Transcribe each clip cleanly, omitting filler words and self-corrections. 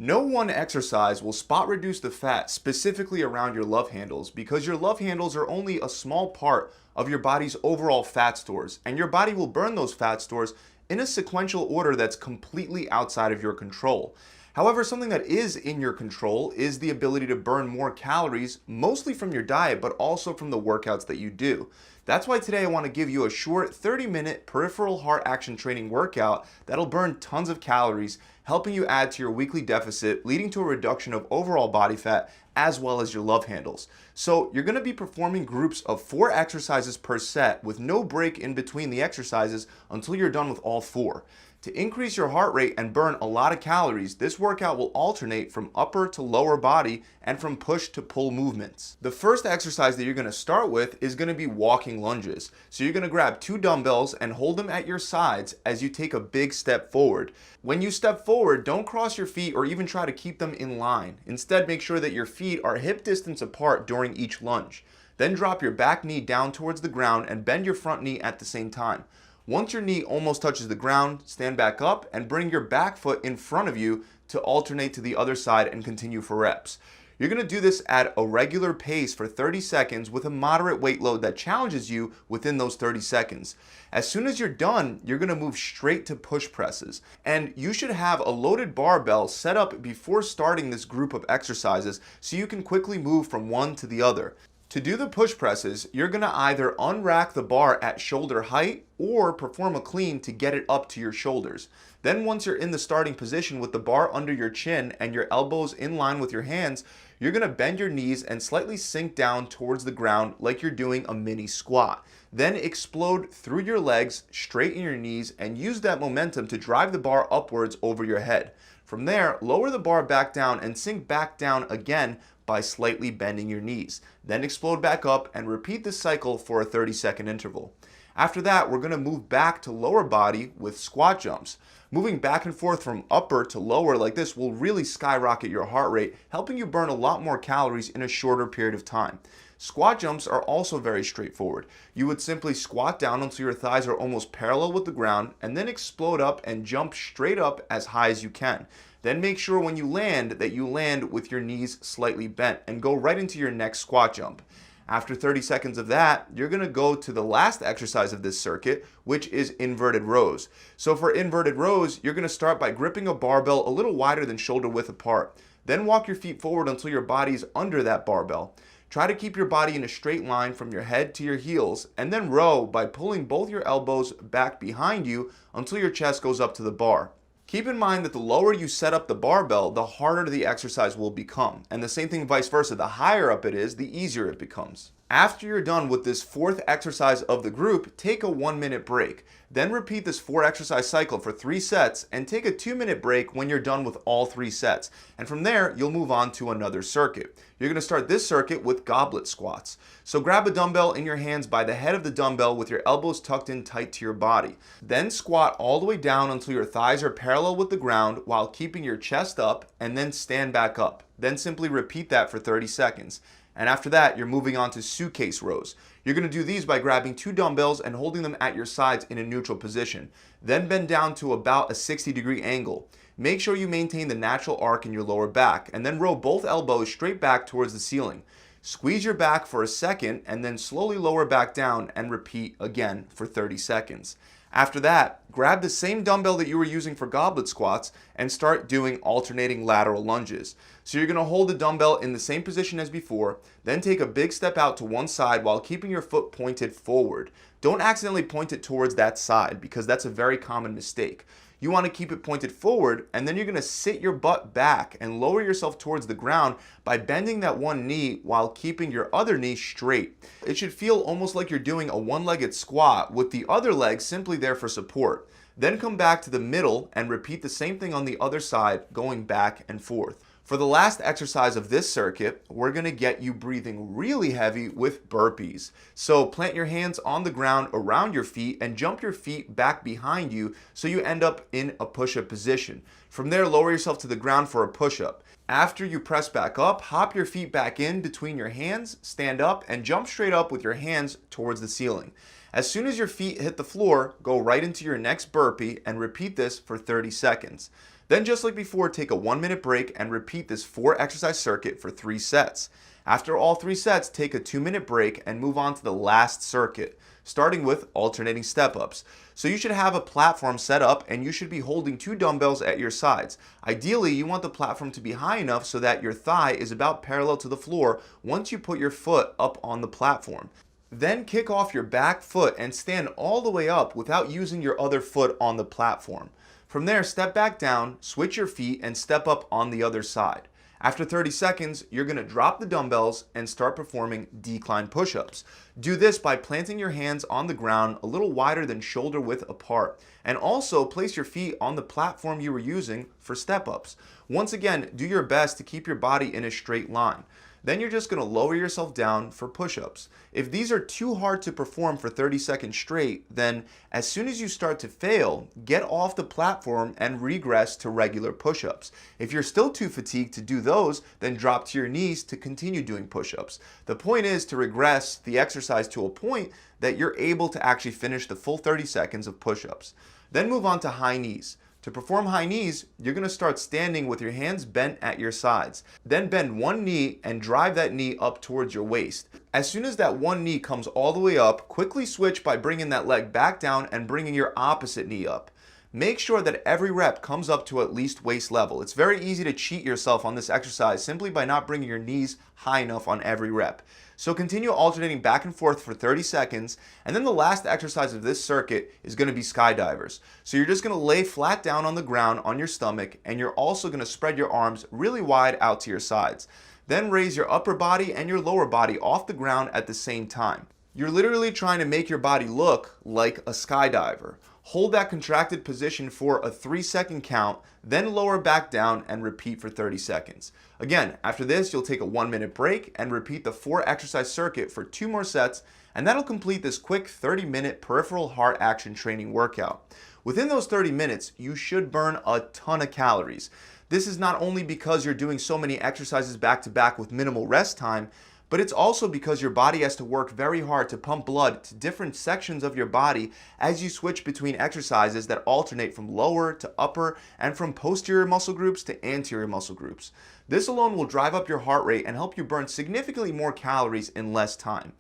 No one exercise will spot reduce the fat specifically around your love handles because your love handles are only a small part of your body's overall fat stores, and your body will burn those fat stores in a sequential order that's completely outside of your control. However, something that is in your control is the ability to burn more calories, mostly from your diet, but also from the workouts that you do. That's why today I want to give you a short 30-minute peripheral heart action training workout that'll burn tons of calories, helping you add to your weekly deficit, leading to a reduction of overall body fat as well as your love handles. So you're going to be performing groups of 4 exercises per set with no break in between the exercises until you're done with all 4. To increase your heart rate and burn a lot of calories, this workout will alternate from upper to lower body and from push to pull movements. The first exercise that you're going to start with is going to be walking lunges. So you're going to grab 2 dumbbells and hold them at your sides as you take a big step forward. When you step forward, don't cross your feet or even try to keep them in line. Instead, make sure that your feet are hip distance apart during each lunge. Then drop your back knee down towards the ground and bend your front knee at the same time. Once your knee almost touches the ground, stand back up and bring your back foot in front of you to alternate to the other side and continue for reps. You're going to do this at a regular pace for 30 seconds with a moderate weight load that challenges you within those 30 seconds. As soon as you're done, you're going to move straight to push presses. And you should have a loaded barbell set up before starting this group of exercises so you can quickly move from one to the other. To do the push presses, you're going to either unrack the bar at shoulder height or perform a clean to get it up to your shoulders. Then once you're in the starting position with the bar under your chin and your elbows in line with your hands, you're going to bend your knees and slightly sink down towards the ground like you're doing a mini squat. Then explode through your legs, straighten your knees, and use that momentum to drive the bar upwards over your head. From there, lower the bar back down and sink back down again by slightly bending your knees. Then explode back up and repeat this cycle for a 30-second interval. After that, we're going to move back to lower body with squat jumps. Moving back and forth from upper to lower like this will really skyrocket your heart rate, helping you burn a lot more calories in a shorter period of time. Squat jumps are also very straightforward. You would simply squat down until your thighs are almost parallel with the ground and then explode up and jump straight up as high as you can. Then make sure when you land that you land with your knees slightly bent and go right into your next squat jump. After 30 seconds of that, you're going to go to the last exercise of this circuit, which is inverted rows. So for inverted rows, you're going to start by gripping a barbell a little wider than shoulder width apart. Then walk your feet forward until your body is under that barbell. Try to keep your body in a straight line from your head to your heels, and then row by pulling both your elbows back behind you until your chest goes up to the bar. Keep in mind that the lower you set up the barbell, the harder the exercise will become. And the same thing vice versa. The higher up it is, the easier it becomes. After you're done with this 4th exercise of the group, take a 1-minute break. Then repeat this 4 exercise cycle for 3 sets and take a 2-minute break when you're done with all 3 sets. And from there, you'll move on to another circuit. You're going to start this circuit with goblet squats. So grab a dumbbell in your hands by the head of the dumbbell with your elbows tucked in tight to your body. Then squat all the way down until your thighs are parallel with the ground while keeping your chest up, and then stand back up. Then simply repeat that for 30 seconds. And after that, you're moving on to suitcase rows. You're going to do these by grabbing 2 dumbbells and holding them at your sides in a neutral position. Then bend down to about a 60-degree angle. Make sure you maintain the natural arc in your lower back, and then row both elbows straight back towards the ceiling. Squeeze your back for a second and then slowly lower back down and repeat again for 30 seconds. After that, grab the same dumbbell that you were using for goblet squats and start doing alternating lateral lunges. So you're going to hold the dumbbell in the same position as before, then take a big step out to one side while keeping your foot pointed forward. Don't accidentally point it towards that side because that's a very common mistake. You want to keep it pointed forward, and then you're going to sit your butt back and lower yourself towards the ground by bending that one knee while keeping your other knee straight. It should feel almost like you're doing a one-legged squat with the other leg simply there for support. Then come back to the middle and repeat the same thing on the other side, going back and forth. For the last exercise of this circuit, we're going to get you breathing really heavy with burpees. So plant your hands on the ground around your feet and jump your feet back behind you so you end up in a push-up position. From there, lower yourself to the ground for a push-up. After you press back up, hop your feet back in between your hands, stand up, and jump straight up with your hands towards the ceiling. As soon as your feet hit the floor, go right into your next burpee and repeat this for 30 seconds. Then just like before, take a 1-minute break and repeat this 4-exercise circuit for 3 sets. After all 3 sets, take a 2-minute break and move on to the last circuit, starting with alternating step-ups. So you should have a platform set up and you should be holding 2 dumbbells at your sides. Ideally, you want the platform to be high enough so that your thigh is about parallel to the floor once you put your foot up on the platform. Then kick off your back foot and stand all the way up without using your other foot on the platform. From there, step back down, switch your feet, and step up on the other side. After 30 seconds, you're going to drop the dumbbells and start performing decline push-ups. Do this by planting your hands on the ground a little wider than shoulder width apart, and also place your feet on the platform you were using for step-ups. Once again, do your best to keep your body in a straight line. Then you're just going to lower yourself down for push-ups. If these are too hard to perform for 30 seconds straight, then as soon as you start to fail, get off the platform and regress to regular push-ups. If you're still too fatigued to do those, then drop to your knees to continue doing push-ups. The point is to regress the exercise to a point that you're able to actually finish the full 30 seconds of push-ups. Then move on to high knees. To perform high knees, you're going to start standing with your hands bent at your sides. Then bend one knee and drive that knee up towards your waist. As soon as that one knee comes all the way up, quickly switch by bringing that leg back down and bringing your opposite knee up. Make sure that every rep comes up to at least waist level. It's very easy to cheat yourself on this exercise simply by not bringing your knees high enough on every rep. So continue alternating back and forth for 30 seconds, and then the last exercise of this circuit is going to be skydivers. So you're just going to lay flat down on the ground on your stomach, and you're also going to spread your arms really wide out to your sides. Then raise your upper body and your lower body off the ground at the same time. You're literally trying to make your body look like a skydiver. Hold that contracted position for a 3-second count, then lower back down and repeat for 30 seconds. Again, after this, you'll take a 1-minute break and repeat the 4-exercise circuit for 2 more sets, and that'll complete this quick 30-minute peripheral heart action training workout. Within those 30 minutes, you should burn a ton of calories. This is not only because you're doing so many exercises back to back with minimal rest time, but it's also because your body has to work very hard to pump blood to different sections of your body as you switch between exercises that alternate from lower to upper and from posterior muscle groups to anterior muscle groups. This alone will drive up your heart rate and help you burn significantly more calories in less time.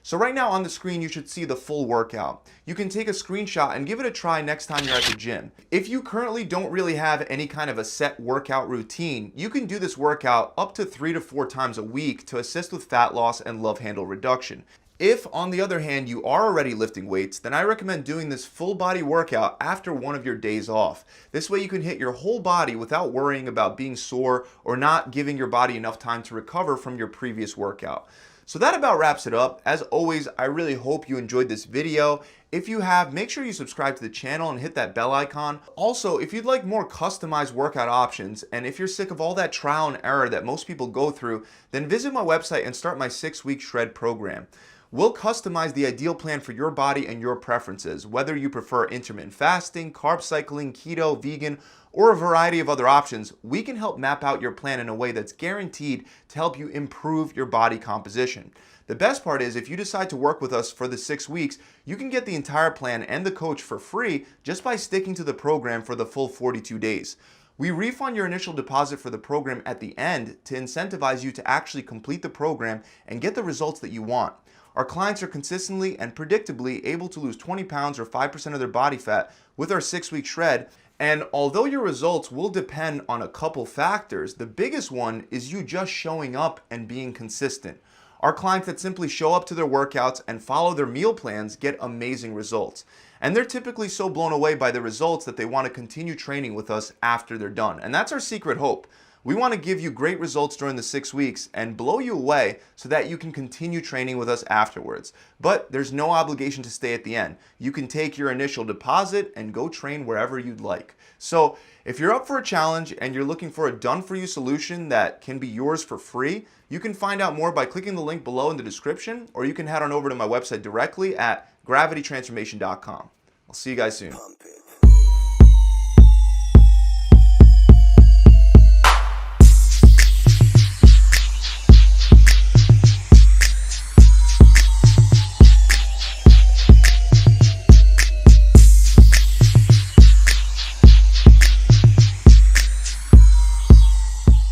So right now on the screen, you should see the full workout. You can take a screenshot and give it a try next time you're at the gym. If you currently don't really have any kind of a set workout routine, you can do this workout up to 3 to 4 times a week to assist with fat loss and love handle reduction. If, on the other hand, you are already lifting weights, then I recommend doing this full body workout after one of your days off. This way you can hit your whole body without worrying about being sore or not giving your body enough time to recover from your previous workout. So that about wraps it up. As always, I really hope you enjoyed this video. If you have, make sure you subscribe to the channel and hit that bell icon. Also, if you'd like more customized workout options, and if you're sick of all that trial and error that most people go through, then visit my website and start my 6-week shred program. We'll customize the ideal plan for your body and your preferences, whether you prefer intermittent fasting, carb cycling, keto, vegan, or a variety of other options. We can help map out your plan in a way that's guaranteed to help you improve your body composition. The best part is if you decide to work with us for the 6 weeks, you can get the entire plan and the coach for free just by sticking to the program for the full 42 days. We refund your initial deposit for the program at the end to incentivize you to actually complete the program and get the results that you want. Our clients are consistently and predictably able to lose 20 pounds or 5% of their body fat with our 6-week shred. And although your results will depend on a couple factors, the biggest one is you just showing up and being consistent. Our clients that simply show up to their workouts and follow their meal plans get amazing results. And they're typically so blown away by the results that they want to continue training with us after they're done. And that's our secret hope. We want to give you great results during the 6 weeks and blow you away so that you can continue training with us afterwards. But there's no obligation to stay at the end. You can take your initial deposit and go train wherever you'd like. So if you're up for a challenge and you're looking for a done-for-you solution that can be yours for free, you can find out more by clicking the link below in the description, or you can head on over to my website directly at gravitytransformation.com. I'll see you guys soon.